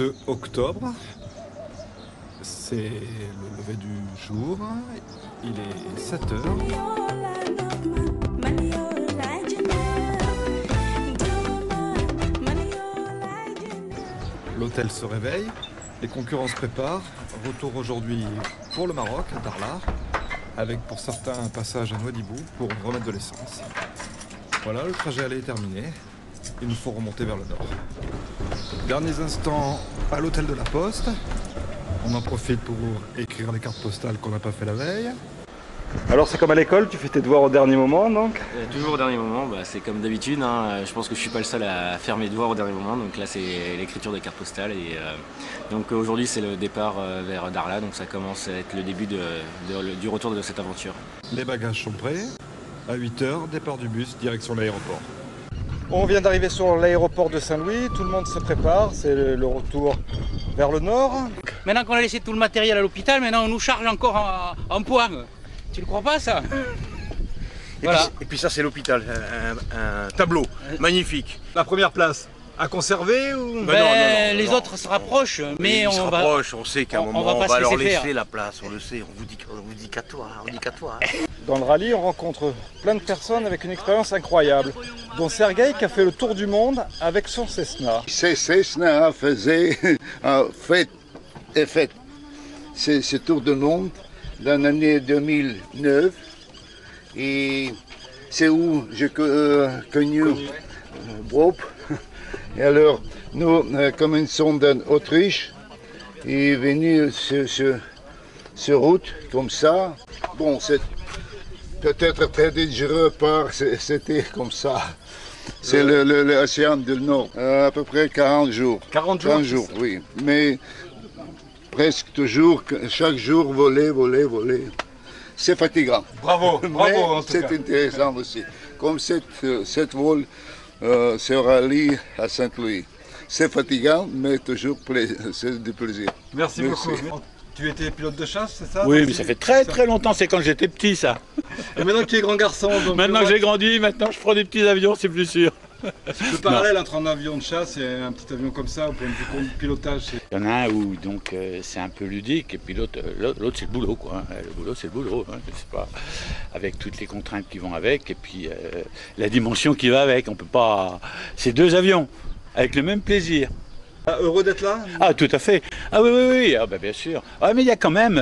2 octobre. C'est le lever du jour. Il est 7 heures. L'hôtel se réveille, les concurrents se préparent. Retour aujourd'hui pour le Maroc, à Dakhla, avec pour certains un passage à Nouadhibou pour remettre de l'essence. Voilà, le trajet aller est terminé. Il nous faut remonter vers le nord. Derniers instants à l'hôtel de la Poste. On en profite pour écrire les cartes postales qu'on n'a pas fait la veille. Alors c'est comme à l'école, tu fais tes devoirs au dernier moment donc? Toujours au dernier moment, c'est comme d'habitude, hein. Je pense que je suis pas le seul à faire mes devoirs au dernier moment, donc là c'est l'écriture des cartes postales et donc aujourd'hui c'est le départ vers Dakhla, donc ça commence à être le début du retour de cette aventure. Les bagages sont prêts, à 8 h, départ du bus, direction l'aéroport. On vient d'arriver sur l'aéroport de Saint-Louis, tout le monde se prépare, c'est le retour vers le nord. Maintenant qu'on a laissé tout le matériel à l'hôpital, maintenant on nous charge encore en poids. Tu le crois pas ça? Voilà. Et puis ça c'est l'hôpital, un tableau magnifique. La première place, à conserver ou... non, les autres se rapprochent, mais on sait qu'à un moment on va leur laisser la place, on le sait, on vous dit qu'à toi, Dans le rallye, on rencontre plein de personnes avec une expérience incroyable, dont Sergueï qui a fait le tour du monde avec son Cessna. Ce Cessna faisait fait ce tour du monde dans l'année 2009 et c'est où j'ai connu Bob. Et alors, nous, comme ils sont d'Autriche, il est venu sur route comme ça. Bon, c'est peut-être très dangereux, c'était comme ça. C'est l'océan du Nord, à peu près 40 jours. 40 jours 40 jours, oui. Mais presque toujours, chaque jour, voler. C'est fatigant. Bravo en tout cas. C'est intéressant aussi. Comme cette vol se rallye à Saint-Louis. C'est fatigant, mais toujours c'est du plaisir. Merci beaucoup. Tu étais pilote de chasse, c'est ça? Oui, mais ça fait très longtemps, c'est quand j'étais petit ça. Et maintenant que tu es grand garçon... Donc maintenant que j'ai grandi, maintenant je prends des petits avions, c'est plus sûr. Le parallèle entre un avion de chasse et un petit avion comme ça, au point de vue pilotage, il y en a un où donc c'est un peu ludique et puis l'autre c'est le boulot quoi. Le boulot c'est le boulot, hein, je sais pas, avec toutes les contraintes qui vont avec et puis la dimension qui va avec. On peut pas. C'est deux avions avec le même plaisir. Heureux d'être là? Ah tout à fait. Ah oui. Ah, bien sûr. Ah mais il y a quand même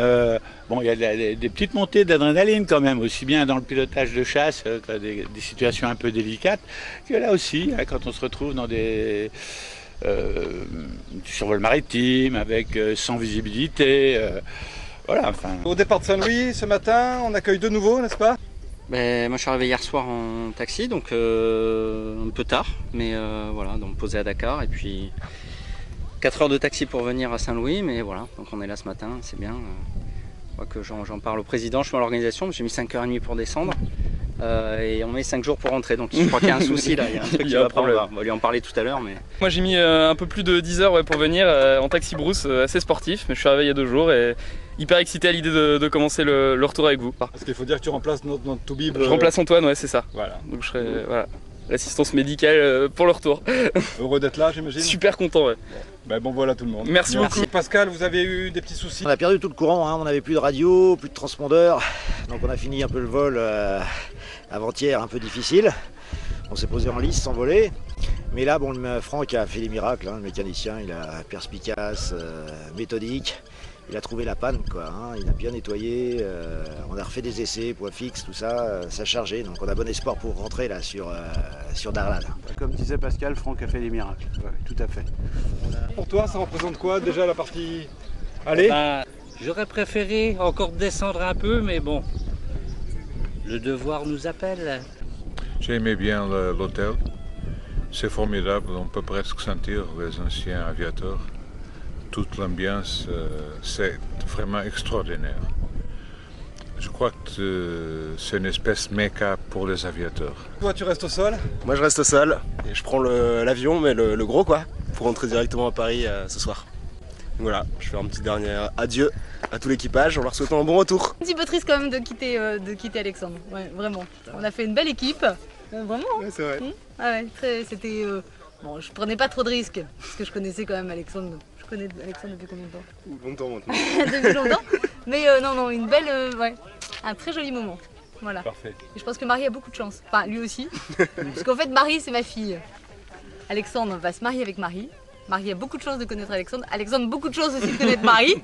il y a des petites montées d'adrénaline quand même, aussi bien dans le pilotage de chasse, des situations un peu délicates, que là aussi, hein, quand on se retrouve dans du survol maritime, avec sans visibilité. Voilà, enfin. Au départ de Saint-Louis, ce matin, on accueille de nouveau, n'est-ce pas? Moi je suis arrivé hier soir en taxi, donc un peu tard, mais voilà, donc posé à Dakar, et puis 4 heures de taxi pour venir à Saint-Louis, mais voilà, donc on est là ce matin, c'est bien. Je crois que j'en parle au président, je suis dans l'organisation, j'ai mis 5h30 pour descendre, et on met 5 jours pour rentrer, donc je crois qu'il y a un souci là, il y a un truc qui va pas, on va lui en parler tout à l'heure. Mais... Moi j'ai mis un peu plus de 10 heures pour venir en taxi brousse, assez sportif, mais je suis arrivé il y a 2 jours et hyper excité à l'idée de commencer le retour avec vous. Parce qu'il faut dire que tu remplaces notre toubib. Je remplace Antoine, ouais c'est ça. Voilà. Donc je serai l'assistance médicale pour le retour. Heureux d'être là, j'imagine. Super content, ouais. Bon voilà tout le monde. Merci beaucoup. Pascal, vous avez eu des petits soucis? On a perdu tout le courant, hein. On n'avait plus de radio, plus de transpondeur. Donc on a fini un peu le vol avant-hier, un peu difficile. On s'est posé en lice sans voler. Mais là, Franck a fait des miracles, hein. Le mécanicien, il a perspicace, méthodique. Il a trouvé la panne, quoi, hein. Il a bien nettoyé, on a refait des essais, poids fixe, tout ça, ça a chargé. Donc on a bon espoir pour rentrer là sur Dakhla. Comme disait Pascal, Franck a fait des miracles, ouais, tout à fait. Pour toi, ça représente quoi déjà la partie aller? J'aurais préféré encore descendre un peu, mais bon, le devoir nous appelle. J'aimais bien l'hôtel, c'est formidable, on peut presque sentir les anciens aviateurs. Toute l'ambiance, c'est vraiment extraordinaire. Je crois que c'est une espèce méca pour les aviateurs. Toi, tu restes au sol? Moi je reste au sol et je prends l'avion, mais le gros quoi, pour rentrer directement à Paris ce soir. Donc voilà, je fais un petit dernier adieu à tout l'équipage en leur souhaitant un bon retour. Un petit peu triste quand même de quitter Alexandre, ouais, vraiment. On a fait une belle équipe, vraiment. Ouais, c'est vrai. Ah ouais, c'était... Bon, je prenais pas trop de risques, parce que je connaissais quand même Alexandre. connais Alexandre depuis combien de temps? Longtemps maintenant. Depuis longtemps. Mais non, une belle, ouais, un très joli moment. Voilà. Parfait. Et je pense que Marie a beaucoup de chance. Enfin, lui aussi. Parce qu'en fait, Marie, c'est ma fille. Alexandre va se marier avec Marie. Marie a beaucoup de chance de connaître Alexandre. Alexandre a beaucoup de chance aussi de connaître Marie.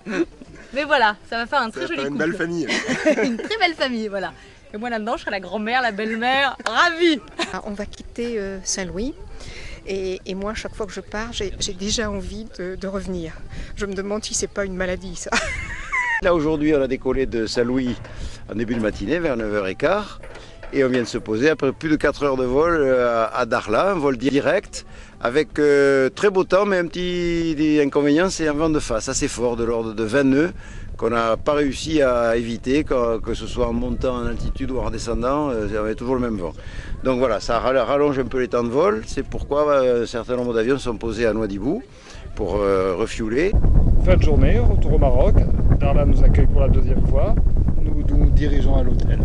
Mais voilà, ça va faire un très joli couple. Une belle famille. Une très belle famille, voilà. Et moi là-dedans, je serai la grand-mère, la belle-mère, ravie. On va quitter Saint-Louis. Et moi, chaque fois que je pars, j'ai déjà envie de revenir. Je me demande si c'est pas une maladie, ça. Là, aujourd'hui, on a décollé de Saint-Louis en début de matinée, vers 9h15. Et on vient de se poser après plus de 4 heures de vol à Darla, un vol direct, avec très beau temps, mais un petit inconvénient, c'est un vent de face assez fort, de l'ordre de 20 nœuds, qu'on n'a pas réussi à éviter, que ce soit en montant en altitude ou en redescendant, il y avait toujours le même vent. Donc voilà, ça rallonge un peu les temps de vol, c'est pourquoi un certain nombre d'avions sont posés à Nouadhibou pour refueler. Fin de journée, retour au Maroc. Darla nous accueille pour la 2e fois. Nous nous dirigeons à l'hôtel.